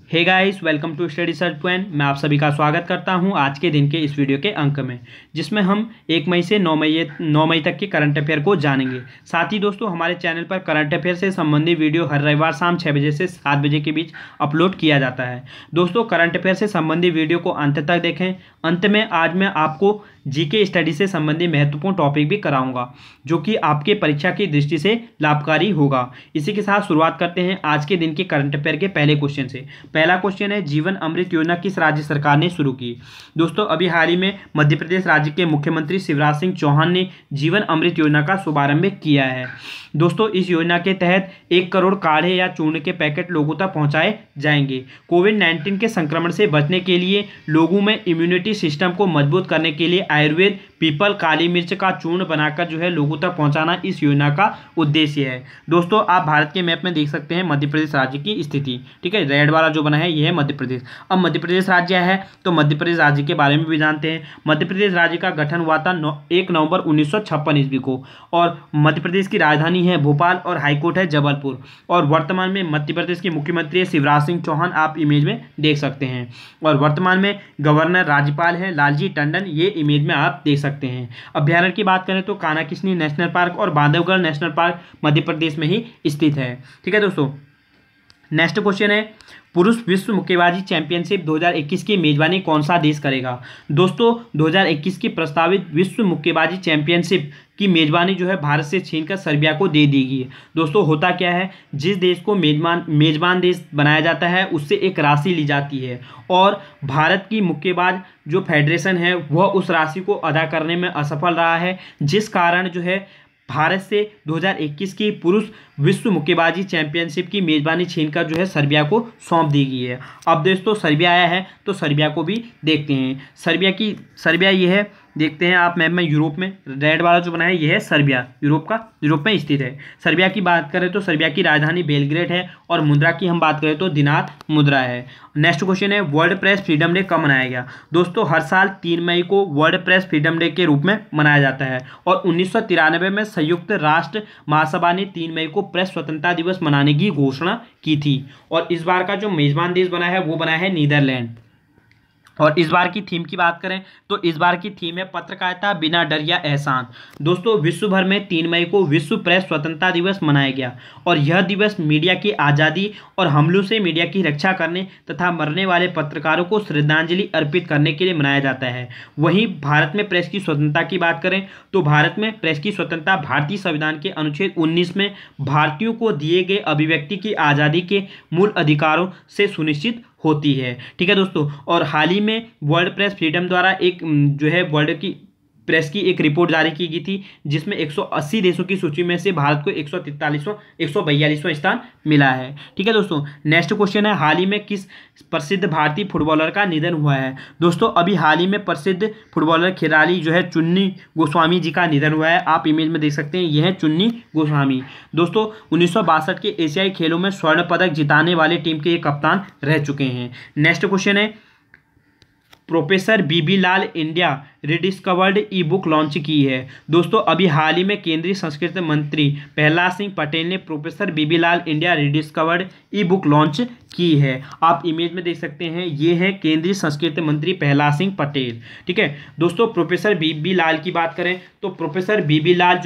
Hey guys, welcome to study search point. मैं आप सभी का स्वागत करता हूं आज के दिन के इस वीडियो के अंक में, जिसमें हम 1 मई से 9 मई तक के करंट अफेयर को जानेंगे। साथ ही दोस्तों, हमारे चैनल पर करंट अफेयर से संबंधित वीडियो हर रविवार शाम 6 बजे से 7 बजे के बीच अपलोड किया जाता है। दोस्तों, करंट अफेयर से संबंधित वीडियो को अंत तक देखें। अंत में आज मैं आपको जीके स्टडी से संबंधित महत्वपूर्ण टॉपिक भी कराऊंगा, जो कि आपके परीक्षा की दृष्टि से लाभकारी होगा। इसी के साथ शुरुआत करते हैं आज के दिन के करंट अफेयर के पहले क्वेश्चन से। पहला क्वेश्चन है, जीवन अमृत योजना किस राज्य सरकार ने शुरू की? दोस्तों, अभी हाल ही में मध्य प्रदेश राज्य के मुख्यमंत्री शिवराज सिंह चौहान ने जीवन अमृत योजना का शुभारंभ किया है। दोस्तों, इस योजना के तहत 1 करोड़ काढ़े या चूर्ण के पैकेट लोगों तक पहुंचाए जाएंगे। कोविड-19 के संक्रमण से बचने के लिए लोगों में इम्यूनिटी सिस्टम को मजबूत करने के लिए आयुर्वेद पीपल काली मिर्च का चूर्ण बनाकर लोगों तक पहुंचाना इस योजना का उद्देश्य है। दोस्तों, आप भारत के मैप में देख सकते हैं मध्य प्रदेश राज्य की स्थिति। ठीक है, रेड वाला जो बना है ये है मध्य प्रदेश। अब मध्य प्रदेश राज्य है तो मध्य प्रदेश राज्य के बारे में भी जानते हैं। मध्य प्रदेश राज्य का गठन हुआ था 1 नवंबर 1956 ईस्वी को, और मध्य प्रदेश की राजधानी है भोपाल और हाईकोर्ट है जबलपुर। और वर्तमान में मध्य प्रदेश के मुख्यमंत्री है शिवराज सिंह चौहान, आप इमेज में देख सकते हैं। और वर्तमान में गवर्नर राज्यपाल है लालजी टंडन, ये इमेज में आप देख सकते हैं। अभ्यारण्य की बात करें तो कानाकिस्नी नेशनल पार्क और बांधवगढ़ नेशनल पार्क मध्य प्रदेश में ही स्थित है। ठीक है दोस्तों, नेक्स्ट क्वेश्चन है, पुरुष विश्व मुक्केबाजी चैंपियनशिप 2021 की मेजबानी कौन सा देश करेगा? दोस्तों, 2021 की प्रस्तावित विश्व मुक्केबाजी चैंपियनशिप की मेजबानी भारत से छीनकर सर्बिया को दे दी गई है। दोस्तों, होता क्या है, जिस देश को मेजबान देश बनाया जाता है उससे एक राशि ली जाती है, और भारत की मुक्केबाज जो फेडरेशन है वह उस राशि को अदा करने में असफल रहा है, जिस कारण भारत से 2021 की पुरुष विश्व मुक्केबाजी चैंपियनशिप की मेजबानी छीनकर सर्बिया को सौंप दी गई है। अब दोस्तों, सर्बिया आया है तो सर्बिया को भी देखते हैं। सर्बिया ये है, देखते हैं आप मैप में, यूरोप में रेड वाला जो बना है ये है सर्बिया, यूरोप में स्थित है। सर्बिया की बात करें तो सर्बिया की राजधानी बेलग्रेड है, और मुद्रा की हम बात करें तो दिनार मुद्रा है। नेक्स्ट क्वेश्चन है, वर्ल्ड प्रेस फ्रीडम डे कब मनाया गया? दोस्तों, हर साल 3 मई को वर्ल्ड प्रेस फ्रीडम डे के रूप में मनाया जाता है, और 1993 में संयुक्त राष्ट्र महासभा ने 3 मई को प्रेस स्वतंत्रता दिवस मनाने की घोषणा की थी। और इस बार का जो मेजबान देश बना है वो बना है नीदरलैंड। और इस बार की थीम की बात करें तो इस बार की थीम है पत्रकारिता बिना डर या एहसान। दोस्तों, विश्व भर में 3 मई को विश्व प्रेस स्वतंत्रता दिवस मनाया गया, और यह दिवस मीडिया की आज़ादी और हमलों से मीडिया की रक्षा करने तथा मरने वाले पत्रकारों को श्रद्धांजलि अर्पित करने के लिए मनाया जाता है। वहीं भारत में प्रेस की स्वतंत्रता की बात करें तो भारत में प्रेस की स्वतंत्रता भारतीय संविधान के अनुच्छेद 19 में भारतीयों को दिए गए अभिव्यक्ति की आज़ादी के मूल अधिकारों से सुनिश्चित होती है। ठीक है दोस्तों, और हाल ही में वर्ल्ड प्रेस फ्रीडम द्वारा एक वर्ल्ड की प्रेस की एक रिपोर्ट जारी की गई थी, जिसमें 180 देशों की सूची में से भारत को 142वां स्थान मिला है। ठीक है दोस्तों, नेक्स्ट क्वेश्चन है, हाल ही में किस प्रसिद्ध भारतीय फुटबॉलर का निधन हुआ है? दोस्तों, अभी हाल ही में प्रसिद्ध फुटबॉलर खिलाड़ी चुन्नी गोस्वामी जी का निधन हुआ है। आप इमेज में देख सकते हैं, यह है चुन्नी गोस्वामी। दोस्तों, 1962 के एशियाई खेलों में स्वर्ण पदक जिताने वाले टीम के कप्तान रह चुके हैं। नेक्स्ट क्वेश्चन है, प्रोफेसर बीबी लाल इंडिया रिडिस्कवर्ड ई बुक लॉन्च की है। दोस्तों, अभी हाल ही में केंद्रीय संस्कृति मंत्री प्रहलाद सिंह पटेल ने प्रोफेसर बीबी लाल इंडिया रिडिस्कवर्ड ई बुक लॉन्च की है। आप इमेज में देख सकते हैं, ये है केंद्रीय संस्कृति मंत्री प्रहलाद सिंह पटेल। ठीक है दोस्तों, प्रोफेसर बीबी लाल की बात करें तो प्रोफेसर बीबी लाल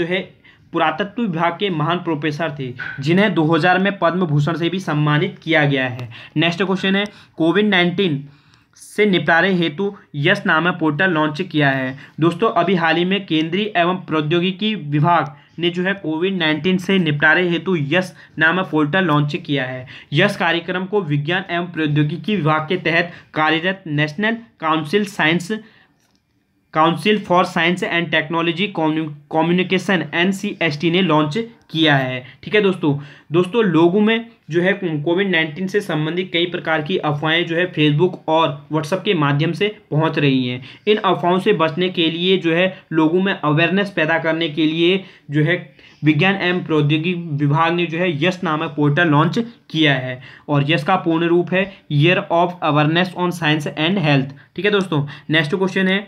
पुरातत्व विभाग के महान प्रोफेसर थे, जिन्हें 2000 में पद्म भूषण से भी सम्मानित किया गया है। नेक्स्ट क्वेश्चन है, कोविड-19 से निपटारे हेतु यस नामक पोर्टल लॉन्च किया है। दोस्तों, अभी हाल ही में केंद्रीय एवं प्रौद्योगिकी विभाग ने कोविड-19 से निपटारे हेतु यस नामक पोर्टल लॉन्च किया है। यस कार्यक्रम को विज्ञान एवं प्रौद्योगिकी विभाग के तहत कार्यरत national council for science and technology communication NCST ने लॉन्च किया है। ठीक है दोस्तों, लोगों में कोविड-19 से संबंधित कई प्रकार की अफवाहें फेसबुक और व्हाट्सएप के माध्यम से पहुंच रही हैं। इन अफवाहों से बचने के लिए लोगों में अवेयरनेस पैदा करने के लिए विज्ञान एवं प्रौद्योगिकी विभाग ने यस नामक पोर्टल लॉन्च किया है, और यस का पूर्ण रूप है year of awareness on science and health. ठीक है दोस्तों, नेक्स्ट क्वेश्चन है,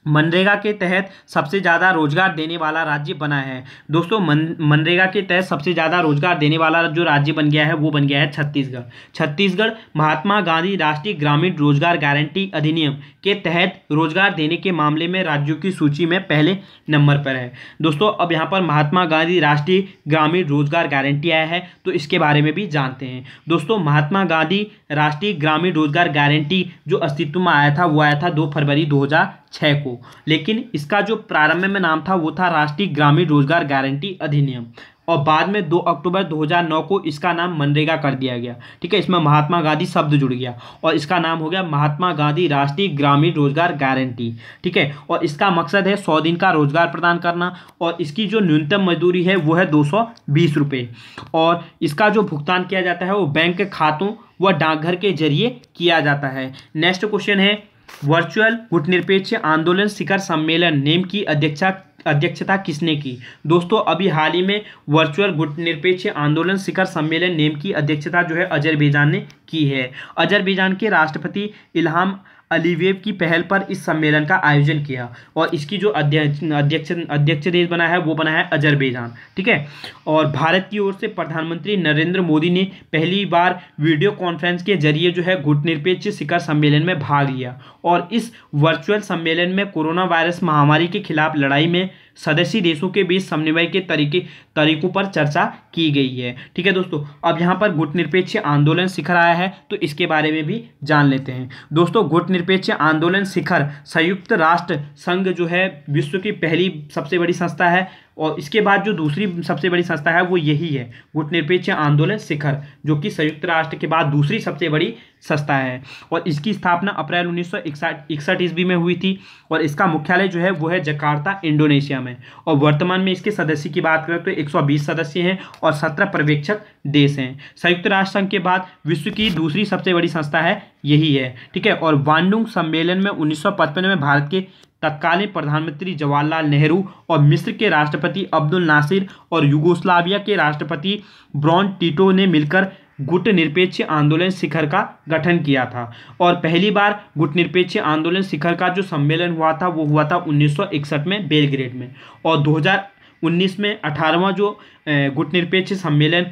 मनरेगा के तहत सबसे ज़्यादा रोजगार देने वाला राज्य बना है। दोस्तों मनरेगा के तहत सबसे ज़्यादा रोजगार देने वाला जो राज्य बन गया है वो बन गया है छत्तीसगढ़। छत्तीसगढ़ महात्मा गांधी राष्ट्रीय ग्रामीण रोजगार गारंटी अधिनियम के तहत रोजगार देने के मामले में राज्यों की सूची में पहले नंबर पर है। दोस्तों अब यहाँ पर महात्मा गांधी राष्ट्रीय ग्रामीण रोजगार गारंटी आया है, तो इसके बारे में भी जानते हैं। दोस्तों महात्मा गांधी राष्ट्रीय ग्रामीण रोजगार गारंटी जो अस्तित्व में आया था वो आया था 2 फरवरी 2006 को, लेकिन इसका जो प्रारंभ में नाम था वो था राष्ट्रीय ग्रामीण रोजगार गारंटी अधिनियम, और बाद में 2 अक्टूबर 2009 को इसका नाम मनरेगा कर दिया गया। ठीक है, इसमें महात्मा गांधी शब्द जुड़ गया और इसका नाम हो गया महात्मा गांधी राष्ट्रीय ग्रामीण रोजगार गारंटी। ठीक है, और इसका मकसद है 100 दिन का रोजगार प्रदान करना, और इसकी जो न्यूनतम मजदूरी है वो है 220 रुपये, और इसका जो भुगतान किया जाता है वो बैंक के खातों व डाकघर के जरिए किया जाता है। नेक्स्ट क्वेश्चन है, वर्चुअल गुटनिरपेक्ष आंदोलन शिखर सम्मेलन नेम की अध्यक्षता किसने की? दोस्तों अभी हाल ही में वर्चुअल गुटनिरपेक्ष आंदोलन शिखर सम्मेलन नेम की अध्यक्षता जो है अजरबैजान ने की है। अजरबैजान के राष्ट्रपति इल्हाम अलीयेव की पहल पर इस सम्मेलन का आयोजन किया, और इसकी जो अध्यक्ष देश बना है वो बना है अजरबैजान। ठीक है, और भारत की ओर से प्रधानमंत्री नरेंद्र मोदी ने पहली बार वीडियो कॉन्फ्रेंस के जरिए जो है गुटनिरपेक्ष शिखर सम्मेलन में भाग लिया, और इस वर्चुअल सम्मेलन में कोरोना वायरस महामारी के खिलाफ लड़ाई में सदस्य देशों के बीच समन्वय के तरीकों पर चर्चा की गई है। ठीक है दोस्तों, अब यहाँ पर गुटनिरपेक्ष आंदोलन शिखर आया है तो इसके बारे में भी जान लेते हैं। दोस्तों गुटनिरपेक्ष आंदोलन शिखर संयुक्त राष्ट्र संघ जो है विश्व की पहली सबसे बड़ी संस्था है, और इसके बाद जो दूसरी सबसे बड़ी संस्था है वो यही है गुटनिरपेक्ष आंदोलन शिखर, जो कि संयुक्त राष्ट्र के बाद दूसरी सबसे बड़ी संस्था है, और इसकी स्थापना अप्रैल 1961 ईस्वी में हुई थी, और इसका मुख्यालय जो है वो है जकार्ता इंडोनेशिया में, और वर्तमान में इसके सदस्य की बात करें तो 120 सदस्य हैं और 17 पर्यवेक्षक देश हैं। संयुक्त राष्ट्र संघ के बाद विश्व की दूसरी सबसे बड़ी संस्था है यही है। ठीक है, और बांडुंग सम्मेलन में 1955 में भारत के तत्कालीन प्रधानमंत्री जवाहरलाल नेहरू और मिस्र के राष्ट्रपति अब्दुल नासिर और यूगोस्लाविया के राष्ट्रपति ब्रॉन टिटो ने मिलकर गुटनिरपेक्ष आंदोलन शिखर का गठन किया था, और पहली बार गुटनिरपेक्ष आंदोलन शिखर का जो सम्मेलन हुआ था वो हुआ था 1961 में बेलग्रेड में, और 2019 में 18वां जो गुटनिरपेक्ष सम्मेलन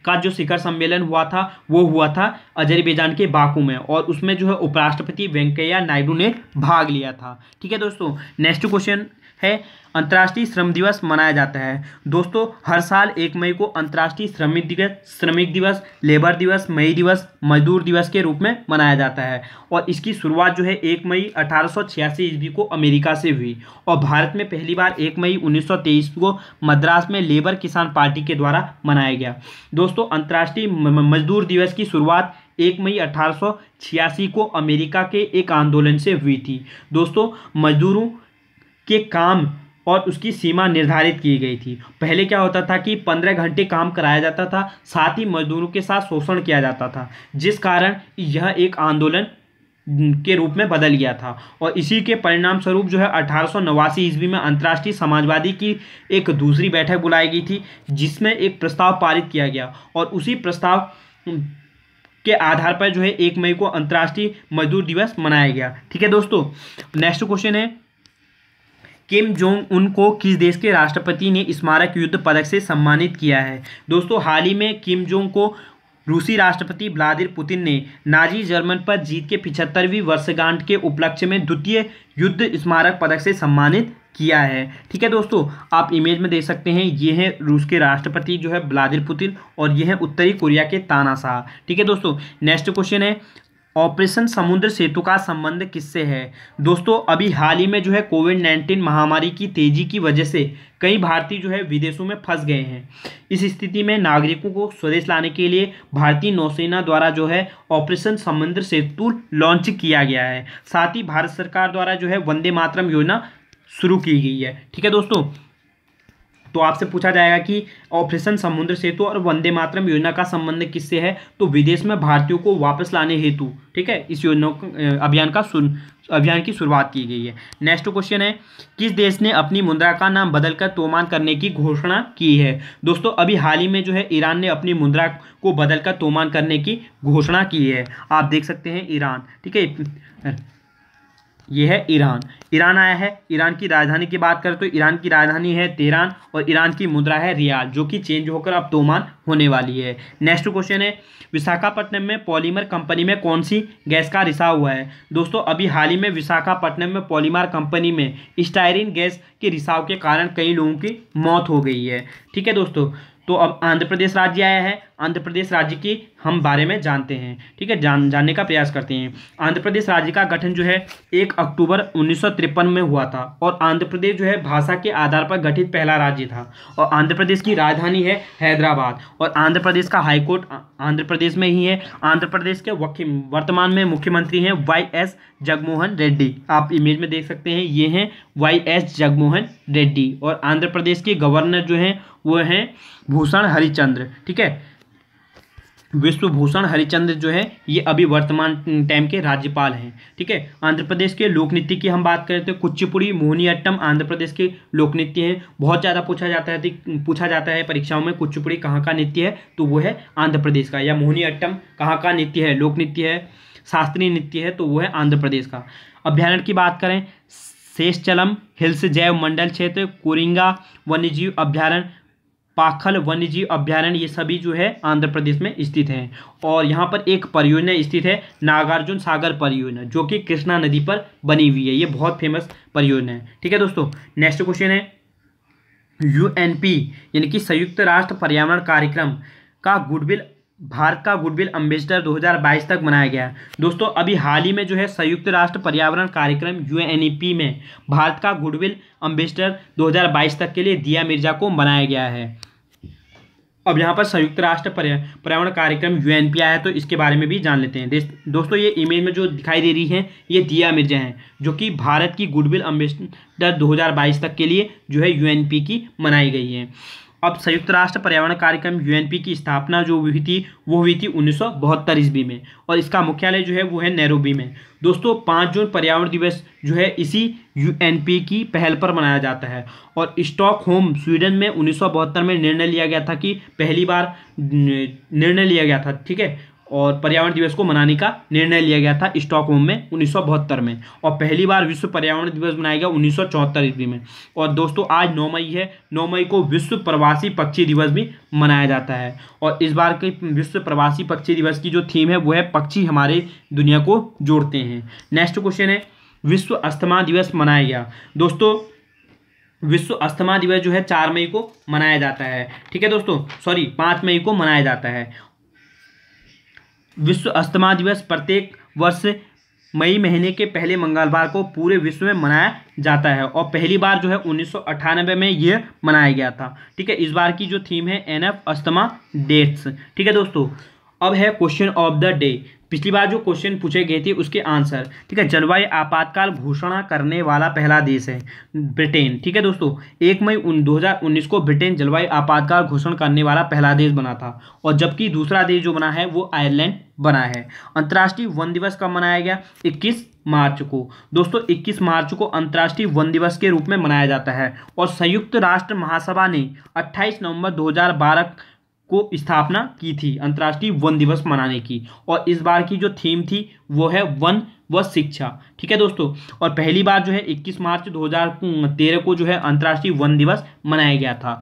का जो शिखर सम्मेलन हुआ था वो हुआ था अजरबैजान के बाकू में, और उसमें जो है उपराष्ट्रपति वेंकैया नायडू ने भाग लिया था। ठीक है दोस्तों, नेक्स्ट क्वेश्चन है, अंतर्राष्ट्रीय श्रम दिवस मनाया जाता है। दोस्तों हर साल 1 मई को अंतर्राष्ट्रीय श्रमिक दिवस, लेबर दिवस, मई दिवस, मजदूर दिवस के रूप में मनाया जाता है, और इसकी शुरुआत जो है 1 मई 1886 ईस्वी को अमेरिका से हुई, और भारत में पहली बार 1 मई 1923 को मद्रास में लेबर किसान पार्टी के द्वारा मनाया गया। दोस्तों अंतर्राष्ट्रीय मजदूर दिवस की शुरुआत 1 मई 1886 को अमेरिका के एक आंदोलन से हुई थी। दोस्तों मजदूरों के काम और उसकी सीमा निर्धारित की गई थी। पहले क्या होता था कि 15 घंटे काम कराया जाता था, साथ ही मजदूरों के साथ शोषण किया जाता था, जिस कारण यह एक आंदोलन के रूप में बदल गया था, और इसी के परिणाम स्वरूप जो है 1889 ईस्वी में अंतर्राष्ट्रीय समाजवादी की एक दूसरी बैठक बुलाई गई थी, जिसमें एक प्रस्ताव पारित किया गया, और उसी प्रस्ताव के आधार पर जो है 1 मई को अंतर्राष्ट्रीय मजदूर दिवस मनाया गया। ठीक है दोस्तों, नेक्स्ट क्वेश्चन है, किम जोंग उन को किस देश के राष्ट्रपति ने स्मारक युद्ध पदक से सम्मानित किया है? दोस्तों हाल ही में किम जोंग को रूसी राष्ट्रपति व्लादिमीर पुतिन ने नाजी जर्मन पर जीत के 75वीं वर्षगांठ के उपलक्ष्य में द्वितीय युद्ध स्मारक पदक से सम्मानित किया है। ठीक है दोस्तों, आप इमेज में देख सकते हैं, ये है रूस के राष्ट्रपति जो है व्लादिमीर पुतिन, और ये है उत्तरी कोरिया के तानाशाह। ठीक है दोस्तों, नेक्स्ट क्वेश्चन है, ऑपरेशन समुद्र सेतु का संबंध किससे है? दोस्तों अभी हाल ही में जो है कोविड-19 महामारी की तेजी की वजह से कई भारतीय जो है विदेशों में फंस गए हैं। इस स्थिति में नागरिकों को स्वदेश लाने के लिए भारतीय नौसेना द्वारा जो है ऑपरेशन समुद्र सेतु लॉन्च किया गया है। साथ ही भारत सरकार द्वारा जो है वंदे मातरम योजना शुरू की गई है। ठीक है दोस्तों, तो आपसे पूछा जाएगा कि ऑपरेशन समुद्र सेतु और वंदे मातरम योजना का संबंध किससे है? तो विदेश में भारतीयों को वापस लाने हेतु, ठीक है, इस योजना अभियान की शुरुआत की गई है। नेक्स्ट क्वेश्चन है, किस देश ने अपनी मुद्रा का नाम बदलकर तोमान करने की घोषणा की है? दोस्तों अभी हाल ही में जो है ईरान ने अपनी मुद्रा को बदलकर तोमान करने की घोषणा की है। आप देख सकते हैं ईरान, ठीक है, ये है ईरान। ईरान आया है। ईरान की राजधानी की बात करें तो ईरान की राजधानी है तेहरान और ईरान की मुद्रा है रियाल, जो कि चेंज होकर अब तोमान होने वाली है। नेक्स्ट क्वेश्चन है विशाखापट्टनम में पॉलीमर कंपनी में कौन सी गैस का रिसाव हुआ है। दोस्तों अभी हाल ही में विशाखापट्टनम में पॉलीमर कंपनी में स्टायरीन गैस के रिसाव के कारण कई लोगों की मौत हो गई है। ठीक है दोस्तों, तो अब आंध्र प्रदेश राज्य आया है। आंध्र प्रदेश राज्य की हम बारे में जानते हैं। ठीक है, जानने का प्रयास करते हैं। आंध्र प्रदेश राज्य का गठन जो है 1 अक्टूबर 1953 में हुआ था और आंध्र प्रदेश जो है भाषा के आधार पर गठित पहला राज्य था और आंध्र प्रदेश की राजधानी है हैदराबाद और आंध्र प्रदेश का हाईकोर्ट आंध्र प्रदेश में ही है। आंध्र प्रदेश के वर्तमान में मुख्यमंत्री हैं YS जगनमोहन रेड्डी। आप इमेज में देख सकते हैं, ये हैं YS जगनमोहन रेड्डी और आंध्र प्रदेश के गवर्नर जो हैं वो हैं भूषण हरिचंद्र। ठीक है, विश्वभूषण हरिचंद्र जो है ये अभी वर्तमान टाइम के राज्यपाल हैं। ठीक है, आंध्र प्रदेश के लोक नृत्य की हम बात करें तो कुचिपुड़ी मोहिनीअट्टम आंध्र प्रदेश के लोक नृत्य हैं। बहुत ज़्यादा पूछा जाता है परीक्षाओं में कुचिपुड़ी कहाँ का नृत्य है, तो वो है आंध्र प्रदेश का। या मोहिनीअट्टम कहाँ का नृत्य है, लोक नृत्य है, शास्त्रीय नृत्य है, तो वो है आंध्र प्रदेश का। अभ्यारण्य की बात करें शेषचलम हिल्स जैव मंडल क्षेत्र, कोरिंगा वन्यजीव अभ्यारण्य, पाखल वन्यजीव अभ्यारण्य, ये सभी जो है आंध्र प्रदेश में स्थित हैं। और यहाँ पर एक परियोजना स्थित है नागार्जुन सागर परियोजना, जो कि कृष्णा नदी पर बनी हुई है। ये बहुत फेमस परियोजना है। ठीक है दोस्तों, नेक्स्ट क्वेश्चन है UNP यानी कि संयुक्त राष्ट्र पर्यावरण कार्यक्रम का गुडविल भारत का गुडविल एम्बेसडर 2022 तक मनाया गया है। दोस्तों अभी हाल ही में जो है संयुक्त राष्ट्र पर्यावरण कार्यक्रम UNEP में भारत का गुडविल एम्बेसडर 2022 तक के लिए दिया मिर्जा को बनाया गया है। अब यहाँ पर संयुक्त राष्ट्र पर्यावरण कार्यक्रम UNP आया है, तो इसके बारे में भी जान लेते हैं। दोस्तों ये इमेज में जो दिखाई दे रही है ये दिया मिर्जा हैं, जो कि भारत की गुडविल एम्बेसडर 2022 तक के लिए जो है UNP की मनाई गई है। अब संयुक्त राष्ट्र पर्यावरण कार्यक्रम UNP की स्थापना जो हुई थी वो हुई थी 1972 ईस्वी में और इसका मुख्यालय जो है वो है नैरोबी में। दोस्तों 5 जून पर्यावरण दिवस जो है इसी UNP की पहल पर मनाया जाता है और स्टॉकहोम स्वीडन में 1972 में निर्णय लिया गया था कि पहली बार निर्णय लिया गया था। ठीक है, और पर्यावरण दिवस को मनाने का निर्णय लिया गया था स्टॉकहोम में 1972 में और पहली बार विश्व पर्यावरण दिवस मनाया गया 1974 ईस्वी में। और दोस्तों आज 9 मई है, 9 मई को विश्व प्रवासी पक्षी दिवस भी मनाया जाता है और इस बार के विश्व प्रवासी पक्षी दिवस की जो थीम है वो है पक्षी हमारे दुनिया को जोड़ते हैं। नेक्स्ट क्वेश्चन है विश्व अस्थमा दिवस मनाया गया। दोस्तों विश्व अस्थमा दिवस जो है 4 मई को मनाया जाता है। ठीक है दोस्तों, 5 मई को मनाया जाता है। विश्व अस्थमा दिवस प्रत्येक वर्ष मई महीने के पहले मंगलवार को पूरे विश्व में मनाया जाता है और पहली बार जो है 1998 में यह मनाया गया था। ठीक है, इस बार की जो थीम है एनएफ अस्थमा डेट्स। ठीक है दोस्तों, अब है क्वेश्चन ऑफ द डे। पिछली बार जो क्वेश्चन पूछे गए थे उसके आंसर। ठीक है, जलवायु आपातकाल घोषणा करने वाला पहला देश है ब्रिटेन। ठीक है दोस्तों, 1 मई 2019 को ब्रिटेन जलवायु आपातकाल घोषणा करने वाला पहला देश बना था और जबकि दूसरा देश जो बना है वो आयरलैंड बना है। अंतर्राष्ट्रीय वन दिवस कब मनाया गया? 21 मार्च को। दोस्तों 21 मार्च को अंतर्राष्ट्रीय वन दिवस के रूप में मनाया जाता है और संयुक्त राष्ट्र महासभा ने 28 नवंबर 2012 को स्थापना की थी अंतर्राष्ट्रीय वन दिवस मनाने की और इस बार की जो थीम थी वो है वन व शिक्षा। ठीक है दोस्तों, और पहली बार जो है 21 मार्च 2013 को जो है अंतर्राष्ट्रीय वन दिवस मनाया गया था।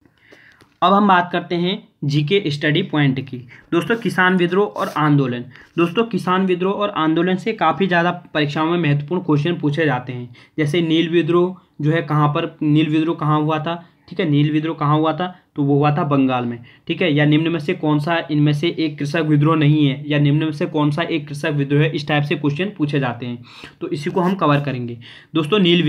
अब हम बात करते हैं जीके स्टडी पॉइंट की। दोस्तों किसान विद्रोह और आंदोलन। दोस्तों किसान विद्रोह और आंदोलन से काफ़ी ज़्यादा परीक्षाओं में महत्वपूर्ण क्वेश्चन पूछे जाते हैं। जैसे नील विद्रोह जो है कहाँ पर, नील विद्रोह कहाँ हुआ था? ठीक है, नील विद्रोह कहाँ हुआ था? तो वो हुआ था बंगाल में। ठीक है, या निम्न में से कौन सा इनमें से एक कृषक विद्रोह नहीं है, या निम्न में से कौन सा एक कृषक विद्रोह है, इस टाइप से क्वेश्चन पूछे जाते हैं। तो इसी को हम कवर करेंगे। दोस्तों नील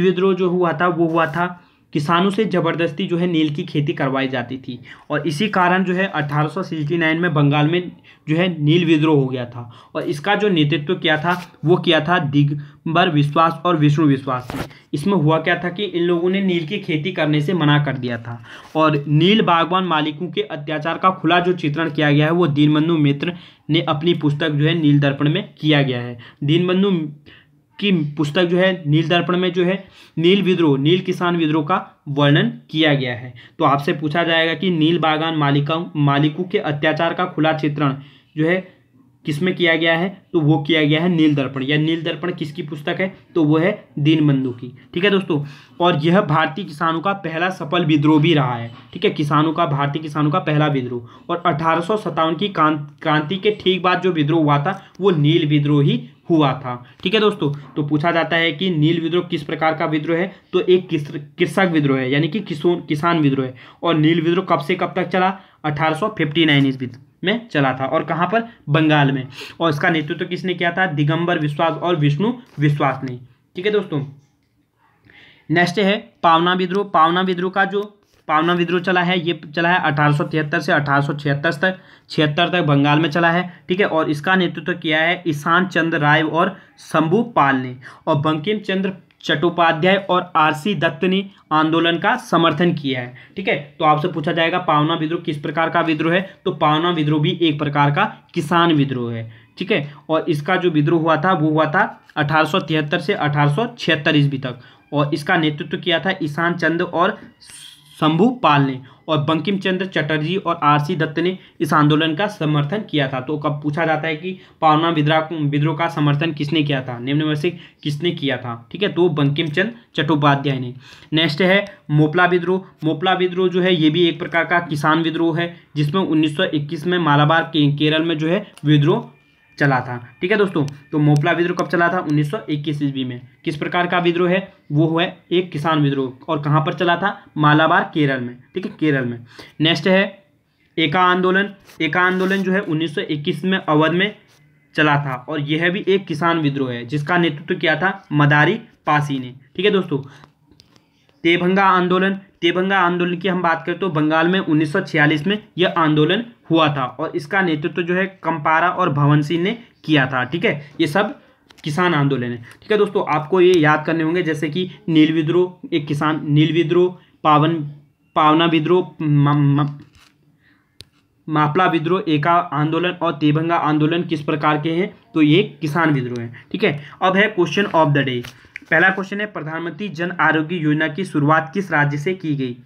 विद्रोह जो हुआ था वो हुआ था किसानों से ज़बरदस्ती जो है नील की खेती करवाई जाती थी और इसी कारण जो है 1869 में बंगाल में जो है नील विद्रोह हो गया था और इसका जो नेतृत्व किया था वो किया था दिगंबर विश्वास और विष्णु विश्वास ने। इसमें हुआ क्या था कि इन लोगों ने नील की खेती करने से मना कर दिया था और नील बागवान मालिकों के अत्याचार का खुला जो चित्रण किया गया है वो दीनबंधु मित्र ने अपनी पुस्तक जो है नील दर्पण में किया गया है। दीनबंधु की पुस्तक जो है नील दर्पण में जो है नील विद्रोह, नील किसान विद्रोह का वर्णन किया गया है। तो आपसे पूछा जाएगा कि नील बागान मालिकों के अत्याचार का खुला चित्रण जो है किस में किया गया है, तो वो किया गया है नील दर्पण। या नील दर्पण किसकी पुस्तक है, तो वो है दीनबंधु की। ठीक है दोस्तों, और यह भारतीय किसानों का पहला सफल विद्रोह भी रहा है। ठीक है, भारतीय किसानों का पहला विद्रोह। और 1857 की क्रांति के ठीक बाद जो विद्रोह हुआ था वो नील विद्रोह ही हुआ था। ठीक है दोस्तों, तो पूछा जाता है कि नील विद्रोह किस प्रकार का विद्रोह है, तो एक कृषक विद्रोह है, यानी कि किसान विद्रोह है। और नील विद्रोह कब से कब तक चला, 1859 ईस्वी में चला था। और कहाँ पर, बंगाल में। और इसका नेतृत्व किसने किया था, दिगंबर विश्वास और विष्णु विश्वास ने। ठीक है दोस्तों, नेक्स्ट है पावना विद्रोह। पावना विद्रोह चला है, ये चला है 1873 से 1876 तक बंगाल में चला है। ठीक है, और इसका नेतृत्व किया है ईशान चंद्र राय और शंभू पाल ने। और बंकिम चंद्र चट्टोपाध्याय और आरसी दत्त ने आंदोलन का समर्थन किया है। ठीक है, तो आपसे पूछा जाएगा पावना विद्रोह किस प्रकार का विद्रोह है, तो पावना विद्रोह भी एक प्रकार का किसान विद्रोह है। ठीक है, और इसका जो विद्रोह हुआ था वो हुआ था 1873 से 1876 ईस्वी तक। और इसका नेतृत्व किया था ईशान चंद्र और शंभू पाल ने। और बंकिम चंद्र चटर्जी और आरसी दत्त ने इस आंदोलन का समर्थन किया था। तो कब पूछा जाता है कि पावना विद्रोह का समर्थन किसने किया था, निम्न में से किसने किया था। ठीक है, तो बंकिम चंद्र चट्टोपाध्याय ने। नेक्स्ट है मोपला विद्रोह। मोपला विद्रोह जो है ये भी एक प्रकार का किसान विद्रोह है, जिसमें 1921 में मालाबार केरल में जो है विद्रोह चला था। ठीक है दोस्तों, तो मोपला विद्रोह कब चला था, 1921 ईस्वी में। किस प्रकार का विद्रोह है, वो है एक किसान विद्रोह। और कहाँ पर चला था, मालाबार केरल में। ठीक है, केरल में। नेक्स्ट है एका आंदोलन। एका आंदोलन जो है 1921 में अवध में चला था। और यह भी एक किसान विद्रोह है, जिसका नेतृत्व किया था मदारी पासी ने। ठीक है दोस्तों, तेभंगा आंदोलन की हम बात करें तो बंगाल में 1946 में यह आंदोलन हुआ था। और इसका नेतृत्व जो है कंपारा और भवन सिंह ने किया था। ठीक है, ये सब किसान आंदोलन है। ठीक है दोस्तों, आपको ये याद करने होंगे, जैसे कि नील विद्रोह एक किसान, नील विद्रोह, पावना विद्रोह, मापला विद्रोह, एका आंदोलन और तेभंगा आंदोलन किस प्रकार के हैं, तो ये किसान विद्रोह है। ठीक है, अब है क्वेश्चन ऑफ द डे। पहला क्वेश्चन है प्रधानमंत्री जन आरोग्य योजना की शुरुआत किस राज्य से की गई,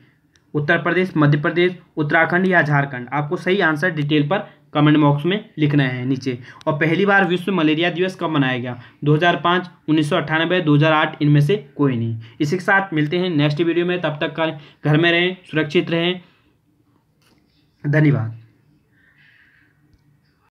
उत्तर प्रदेश, मध्य प्रदेश, उत्तराखंड या झारखंड। आपको सही आंसर डिटेल पर कमेंट बॉक्स में लिखना है नीचे। और पहली बार विश्व मलेरिया दिवस कब मनाया गया, 2005, 1998, 2008, इनमें से कोई नहीं। इसी के साथ मिलते हैं नेक्स्ट वीडियो में, तब तक घर में रहें, सुरक्षित रहें। धन्यवाद।